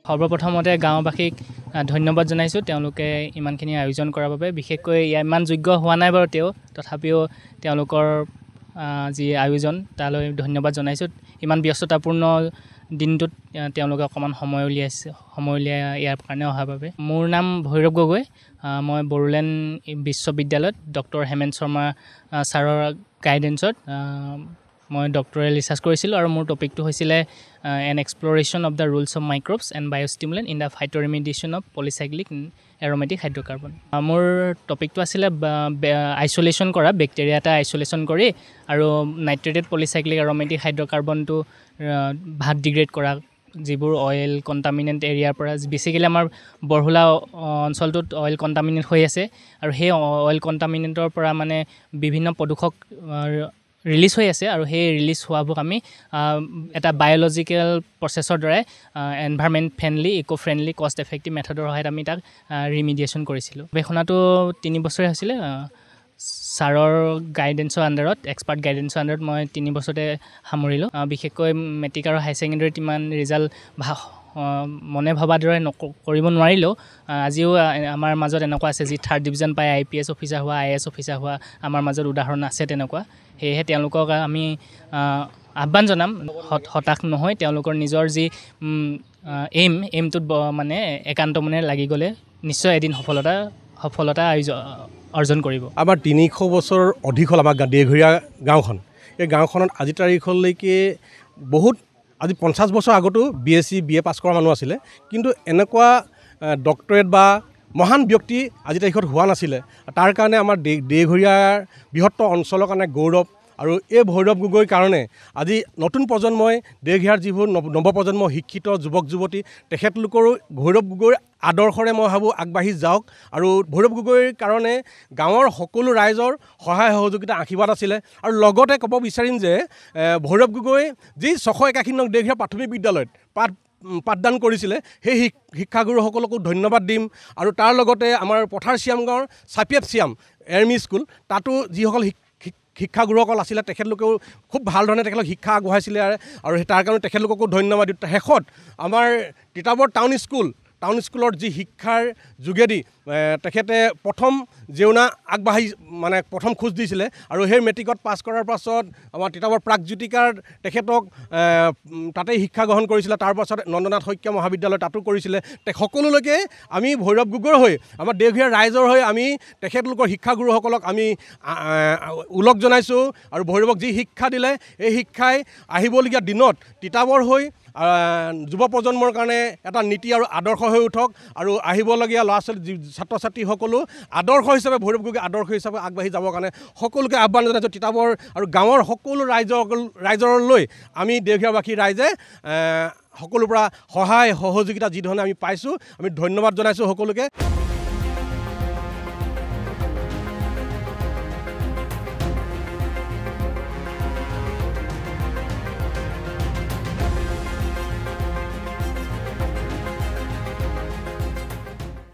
সৰ্বপ্ৰথমতে গাঁওবাসীক ধন্যবাদ জনাইছোঁ তেওঁলোকে ইমানখিনি আয়োজন কৰাৰ বাবে বিশেষকৈ ইমান যোগ্য হোৱা নাই বাৰু তথাপিও তেওঁলোকৰ যি আয়োজন তালৈ ধন্যবাদ জনাইছোঁ ইমান ব্যস্ততাপূৰ্ণ দিনটোত তেওঁলোকে অকণমান সময় উলিয়াই ইয়াৰ কাৰণে অহাৰ বাবে মোৰ নাম ভৈৰৱ গগৈ মই বড়োলেণ্ড বিশ্ববিদ্যালয়ত ডক্টৰ হেমেন শৰ্মা ছাৰৰ গাইডেন্সত মই ডক্টৰেল ৰিচাৰ্চ কৰিছিলোঁ আৰু মোৰ টপিকটো হৈছিলে an exploration of the roles of microbes and biostimulant in the phytoremediation of polycyclic aromatic hydrocarbon মোৰ টপিকটো আছিলে আইচলেশ্যন কৰা বেক্টেৰিয়া এটা আইচলেশ্যন কৰি আৰু নাইট্ৰেটেড পলিচাইক্লিক এৰ'মেটিক হাইড্ৰ'কাৰ্বনটো ভাত ডিগ্ৰেড কৰা যিবোৰ অইল কণ্টামিনেণ্ট এৰিয়াৰ পৰা বেছিকেলি আমাৰ বৰহোলা অঞ্চলটোত অইল কণ্টামিনেণ্ট হৈ আছে আৰু সেই অইল কণ্টামিনেণ্টৰ পৰা মানে বিভিন্ন প্ৰদূষক ৰিলিজ হৈ আছে আৰু সেই ৰিলিজ হোৱাবোৰ আমি এটা বায়'লজিকেল প্ৰচেছৰ দ্বাৰাই এনভাইৰমেণ্ট ফ্ৰেণ্ডলি ইক' ফ্ৰেণ্ডলি কষ্ট এফেক্টিভ মেথডৰ সহায়ত আমি তাক ৰিমিডিয়েশ্যন কৰিছিলোঁ গৱেষণাটো 3 বছৰে হৈছিলে ছাৰৰ গাইডেন্সৰ আণ্ডাৰত এক্সপাৰ্ট গাইডেন্সৰ আণ্ডাৰত মই 3 বছৰতে সামৰিলোঁ বিশেষকৈ মেট্ৰিক আৰু হায়াৰ ছেকেণ্ডেৰীত ইমান ৰিজাল্ট মনে ভবাৰ দৰে কৰিব নোৱাৰিলেও আজিও আমাৰ মাজত এনেকুৱা আছে যি 3rd ডিভিজন পাই IPS অফিচাৰ হোৱা IAS অফিচাৰ হোৱা আমাৰ মাজত উদাহৰণ আছে তেনেকুৱা সেয়েহে তেওঁলোকক আমি আহ্বান জনাম হতাশ নহয় তেওঁলোকৰ নিজৰ যি এইমটোত মানে একান্ত মনে লাগি গ'লে নিশ্চয় এদিন সফলতা অৰ্জন কৰিব আমাৰ 300 বছৰ অধিক হ'ল আমাৰ দেঘৰীয়া গাঁওখন এই গাঁওখনত আজি তাৰিখলৈকে বহুত আজি 50 বছৰ আগতো BSc BA পাছ কৰা মানুহ আছিলে কিন্তু এনেকুৱা ডক্টৰেট বা মহান ব্যক্তি আজি তাৰিখত হোৱা নাছিলে তাৰ কাৰণে আমাৰ দেঘৰীয়াৰ বৃহত্তৰ অঞ্চলৰ কাৰণে গৌৰৱ আৰু এই ভৈৰৱ গগৈৰ কাৰণে আজি নতুন প্ৰজন্মই দেঘৰীয়াৰ যিবোৰ নৱপ্ৰজন্ম শিক্ষিত যুৱক যুৱতী তেখেতলোকৰো ভৈৰৱ গগৈৰ আদৰ্শৰে মই ভাবোঁ আগবাঢ়ি যাওক আৰু ভৈৰৱ গগৈৰ কাৰণে গাঁৱৰ সকলো ৰাইজৰ সহায় সহযোগিতা আশীৰ্বাদ আছিলে আৰু লগতে ক'ব বিচাৰিম যে ভৈৰৱ গগৈ যি 681 নং দেঘৰীয়া প্ৰাথমিক বিদ্যালয়ত পাঠদান কৰিছিলে সেই শিক্ষাগুৰুসকলকো ধন্যবাদ দিম আৰু তাৰ লগতে আমাৰ পথাৰ চিয়াম গাঁৱৰ চাপিয়াপ চিয়াম এৰমি স্কুল তাতো যিসকল শিক্ষাগুৰুসকল আছিলে তেখেতলোকেও খুব ভাল ধৰণে তেখেতলোক শিক্ষা আগবঢ়াইছিলে আৰু তাৰ কাৰণে তেখেতলোককো ধন্যবাদ দিওঁ শেষত আমাৰ তিতাবৰ টাউন স্কুলৰ যি শিক্ষাৰ যোগেদি তেখেতে প্ৰথম জেউনা আগবাঢ়ি মানে প্ৰথম খোজ দিছিলে আৰু সেই মেট্ৰিকত পাছ কৰাৰ পাছত আমাৰ তিতাবৰ প্ৰাগজ্যোতিকাৰ তেখেতক তাতেই শিক্ষা গ্ৰহণ কৰিছিলে তাৰ পাছত নন্দনাথ শইকীয়া মহাবিদ্যালয় তাতো কৰিছিলে সকলোলৈকে আমি ভৈৰৱ গগৈৰ হৈ আমাৰ দেঘৰীয়া ৰাইজৰ হৈ আমি তেখেতলোকৰ শিক্ষাগুৰুসকলক আমি ওলগ জনাইছোঁ আৰু ভৈৰৱক যি শিক্ষা দিলে এই শিক্ষাই আহিবলগীয়া দিনত তিতাবৰ হৈ যুৱ প্ৰজন্মৰ কাৰণে এটা নীতি আৰু আদৰ্শ হৈ উঠক আৰু আহিবলগীয়া ল'ৰা ছোৱালী ছাত্ৰ ছাত্ৰীসকলো আদৰ্শ হিচাপে ভৈৰৱ গগৈ আদৰ্শ হিচাপে আগবাঢ়ি যাবৰ কাৰণে সকলোকে আহ্বান জনাইছোঁ তিতাবৰ আৰু গাঁৱৰ সকলো ৰাইজৰলৈ আমি দেঘৰীয়াবাসী ৰাইজে সকলোৰ পৰা সহায় সহযোগিতা যি ধৰণে আমি পাইছোঁ আমি ধন্যবাদ জনাইছোঁ সকলোকে